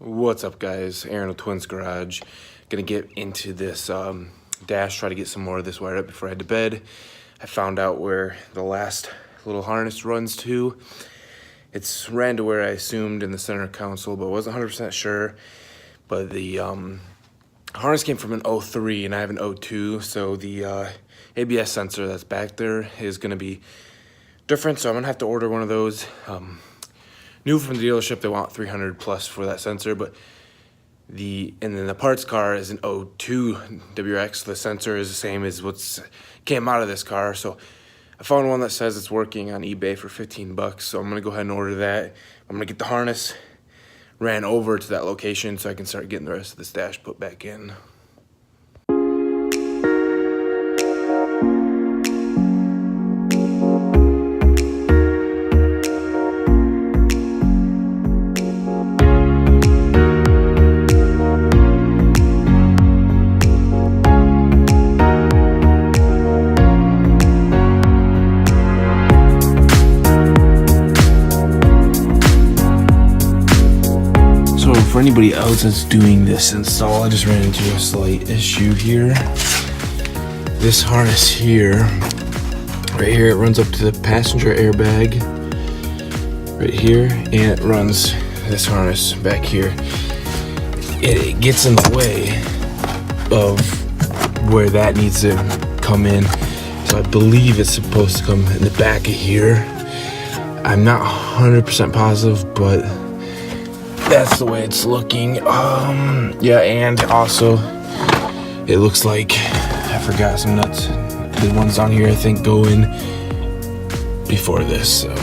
What's up, guys? Aaron with Twins Garage. Gonna get into this dash, try to get some more of this wired up before I head to bed. I found out where the last little harness runs to. It's ran to where I assumed in the center console, but wasn't 100% sure. But the harness came from an 03 and I have an 02, so the ABS sensor that's back there is gonna be different, so I'm gonna have to order one of those. New from the dealership, they want 300 plus for that sensor, but and then the parts car is an 02 WRX. The sensor is the same as what's came out of this car, so I found one that says it's working on eBay for 15 bucks, so I'm gonna go ahead and order that. I'm gonna get the harness ran over to that location so I can start getting the rest of this dash put back in. For anybody else that's doing this install, I just ran into a slight issue here. This harness here, right here, it runs up to the passenger airbag right here, and it runs this harness back here. It gets in the way of where that needs to come in, so I believe it's supposed to come in the back of here. I'm not 100% positive, but that's the way it's looking. Yeah, and also it looks like I forgot some nuts. The ones on here I think go in before this, so.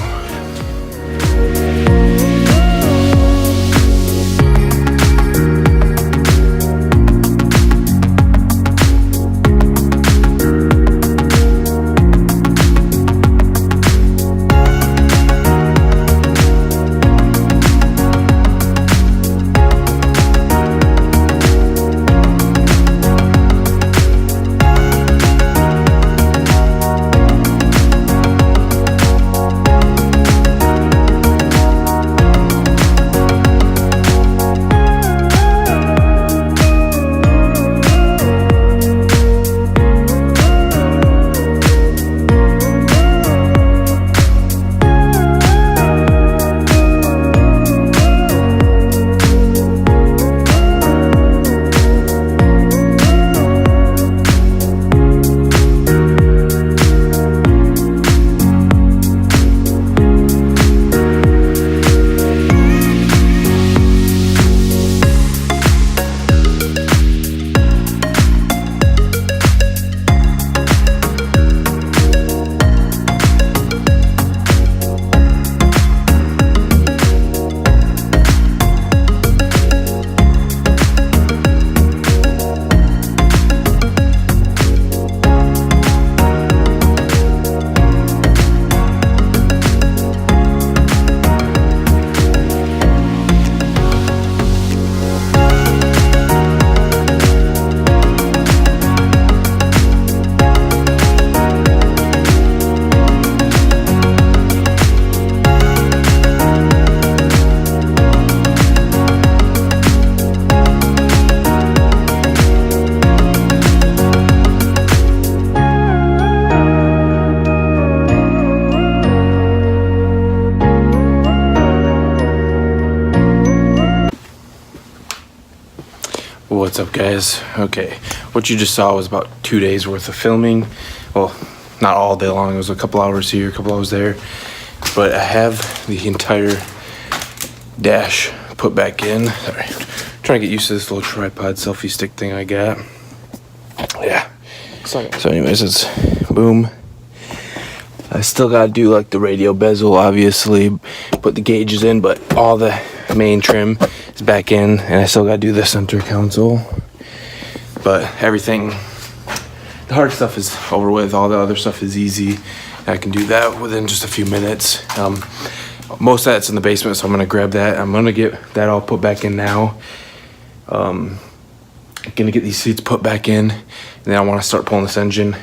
What's up, guys? Okay, what you just saw was about 2 days worth of filming. Well, not all day long, it was a couple hours here, a couple hours there, but I have the entire dash put back in. Sorry, trying to get used to this little tripod selfie stick thing I got. Yeah, so anyways, it's boom. I still gotta do like the radio bezel, obviously, put the gauges in, but all the main trim is back in, and I still gotta do the center console. But everything, the hard stuff is over with. All the other stuff is easy. I can do that within just a few minutes. Most of that's in the basement, so I'm gonna grab that. I'm gonna get that all put back in now. I'm gonna get these seats put back in, and then I want to start pulling this engine.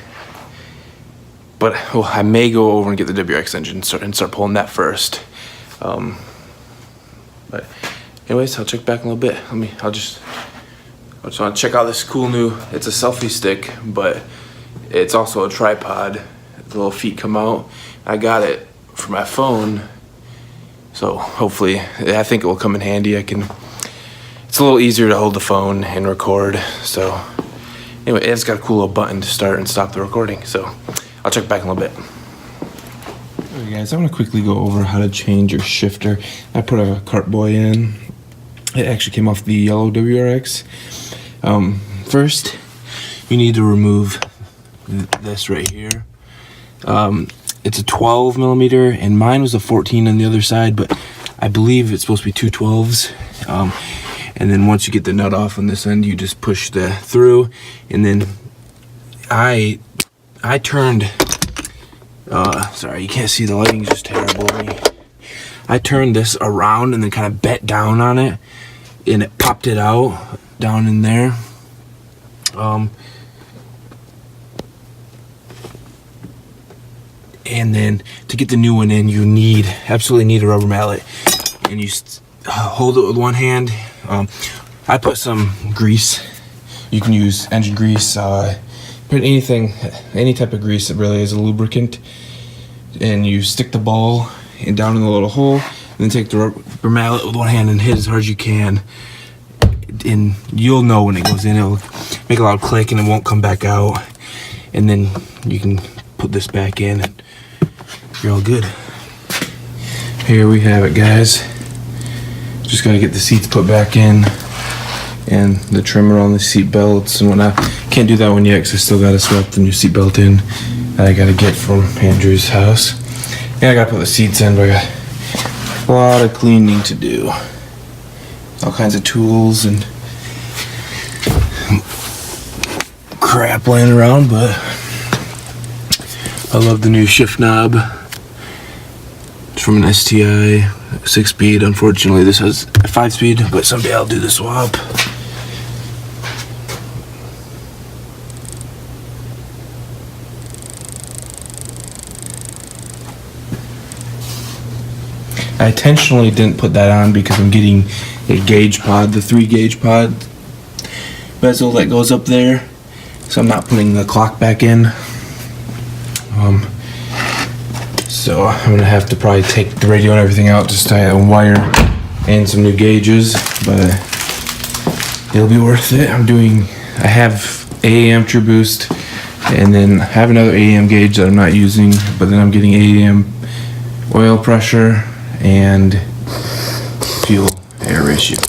But I may go over and get the WRX engine and start pulling that first. But anyways, I'll check back in a little bit. I just want to check out this cool new, it's a selfie stick, but it's also a tripod. The little feet come out. I got it for my phone, so hopefully, I think it will come in handy. It's a little easier to hold the phone and record. So anyway, it's got a cool little button to start and stop the recording. So I'll check back in a little bit. Okay guys, I want to quickly go over how to change your shifter. I put a Cartboy in. It actually came off the yellow WRX. First, you need to remove this right here. It's a 12 millimeter, and mine was a 14 on the other side, but I believe it's supposed to be two 12s. And then once you get the nut off on this end, you just push that through. And then I turned, sorry, you can't see, the lighting's just terrible. I turned this around and then kind of bent down on it, and it popped it out down in there. And then to get the new one in, you absolutely need a rubber mallet, and you hold it with one hand. I put some grease. You can use engine grease, put any type of grease that really is a lubricant, and you stick the ball down in the little hole, and then take the rubber mallet with one hand and hit as hard as you can. And you'll know when it goes in, it'll make a loud click and it won't come back out. And then you can put this back in and you're all good. Here we have it, guys. Just gotta get the seats put back in and the trimmer on the seat belts and whatnot. Can't do that one yet because I still gotta swap the new seat belt in that I gotta get from Andrew's house. And I gotta put the seats in, but I got a lot of cleaning to do. All kinds of tools and crap laying around, but I love the new shift knob. It's from an STI 6-speed. Unfortunately, this has a 5-speed, but someday I'll do the swap. I intentionally didn't put that on because I'm getting a gauge pod, the 3-gauge pod bezel that goes up there, so I'm not putting the clock back in. So I'm gonna have to probably take the radio and everything out, just tie a wire and some new gauges, but it'll be worth it. I have AAM True Boost, and then I have another AAM gauge that I'm not using, but then I'm getting AAM oil pressure and fuel air ratio.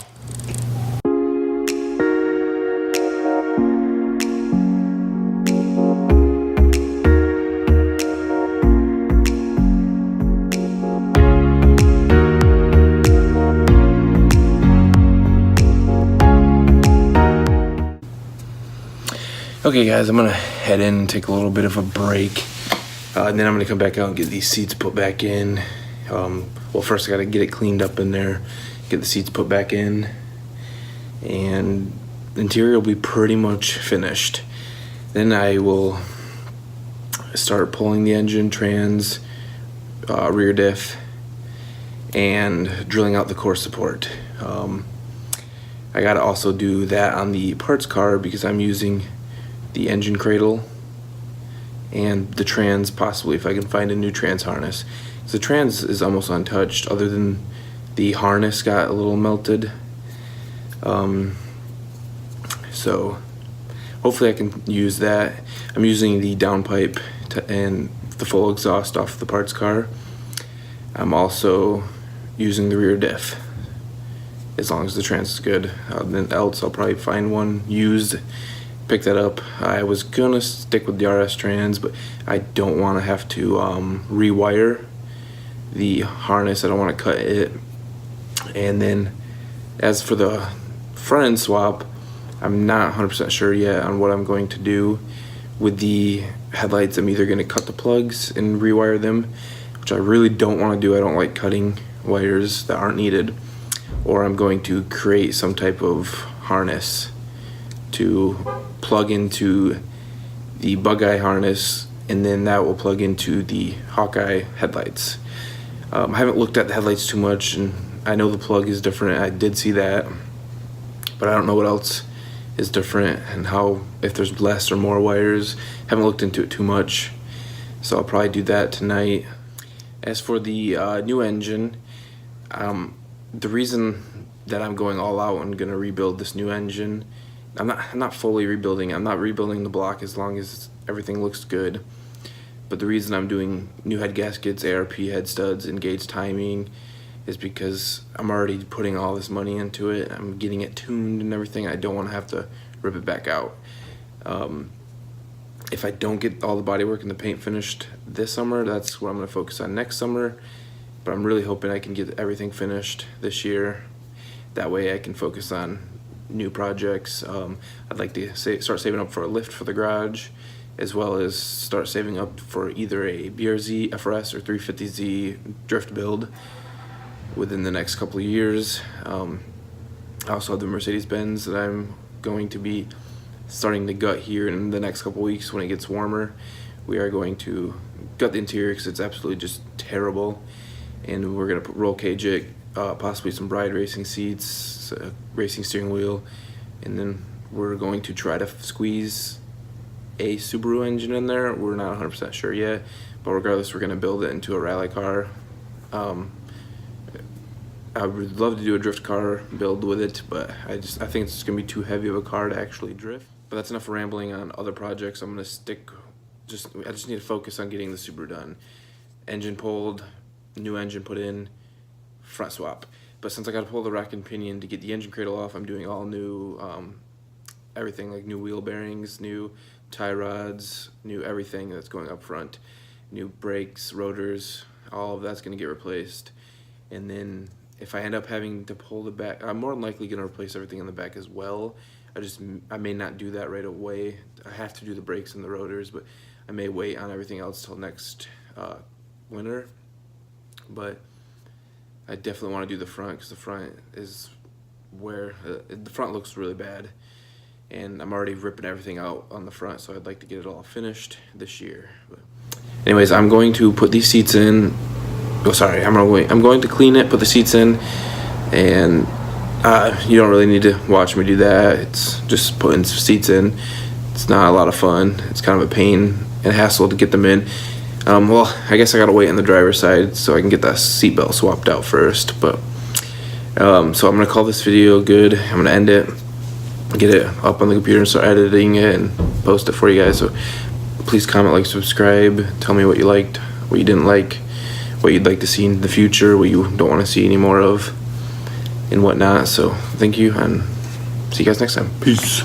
Okay guys, I'm gonna head in and take a little bit of a break, and then I'm gonna come back out and get these seats put back in. Well, first I gotta get it cleaned up in there, get the seats put back in, and the interior will be pretty much finished. Then I will start pulling the engine, trans, rear diff, and drilling out the core support. I gotta also do that on the parts car because I'm using the engine cradle and the trans, possibly if I can find a new trans harness. The trans is almost untouched, other than the harness got a little melted. So hopefully I can use that. I'm using the downpipe and the full exhaust off the parts car. I'm also using the rear diff, as long as the trans is good. Then else I'll probably find one used, pick that up. I was gonna stick with the RS trans, but I don't want to have to rewire the harness. I don't want to cut it. And then as for the front end swap, I'm not 100% sure yet on what I'm going to do with the headlights. I'm either going to cut the plugs and rewire them, which I really don't want to do. I don't like cutting wires that aren't needed, or I'm going to create some type of harness to plug into the Bug-Eye harness, and then that will plug into the Hawkeye headlights. I haven't looked at the headlights too much, and I know the plug is different. I did see that, but I don't know what else is different and how, if there's less or more wires. Haven't looked into it too much, so I'll probably do that tonight. As for the new engine, the reason that I'm going all out and gonna rebuild this new engine, I'm not fully rebuilding. I'm not rebuilding the block as long as everything looks good. But the reason I'm doing new head gaskets, ARP head studs, and gauge timing is because I'm already putting all this money into it. I'm getting it tuned and everything. I don't want to have to rip it back out. If I don't get all the bodywork and the paint finished this summer, that's what I'm going to focus on next summer. But I'm really hoping I can get everything finished this year. That way I can focus on new projects. I'd like to start saving up for a lift for the garage, as well as start saving up for either a BRZ FRS or 350Z drift build within the next couple of years. I also have the Mercedes-Benz that I'm going to be starting to gut here in the next couple of weeks when it gets warmer. We are going to gut the interior because it's absolutely just terrible, and we're going to roll cage it, possibly some Bride racing seats, a racing steering wheel, and then we're going to try to squeeze a Subaru engine in there. We're not 100% sure yet, but regardless, we're going to build it into a rally car. I would love to do a drift car build with it, but I think it's gonna be too heavy of a car to actually drift. But that's enough rambling on other projects. I'm gonna I just need to focus on getting the Subaru done. Engine pulled, new engine put in, front swap. But since I gotta pull the rack and pinion to get the engine cradle off, I'm doing all new everything, like new wheel bearings, new tie rods, new everything that's going up front, new brakes, rotors, all of that's gonna get replaced. And then if I end up having to pull the back, I'm more than likely going to replace everything in the back as well. I may not do that right away. I have to do the brakes and the rotors, but I may wait on everything else till next winter. But I definitely want to do the front, because the front is where the front looks really bad, and I'm already ripping everything out on the front, so I'd like to get it all finished this year. But anyways, I'm going to put these seats in. Oh, sorry, I'm going to clean it, put the seats in, and you don't really need to watch me do that. It's just putting seats in. It's not a lot of fun. It's kind of a pain and hassle to get them in. Well, I guess I gotta wait on the driver's side so I can get that seatbelt swapped out first. But so I'm gonna call this video good. I'm gonna end it, get it up on the computer and start editing it and post it for you guys. So please comment, like, subscribe. Tell me what you liked, what you didn't like, what you'd like to see in the future, what you don't want to see any more of, and whatnot. So thank you, and see you guys next time. Peace.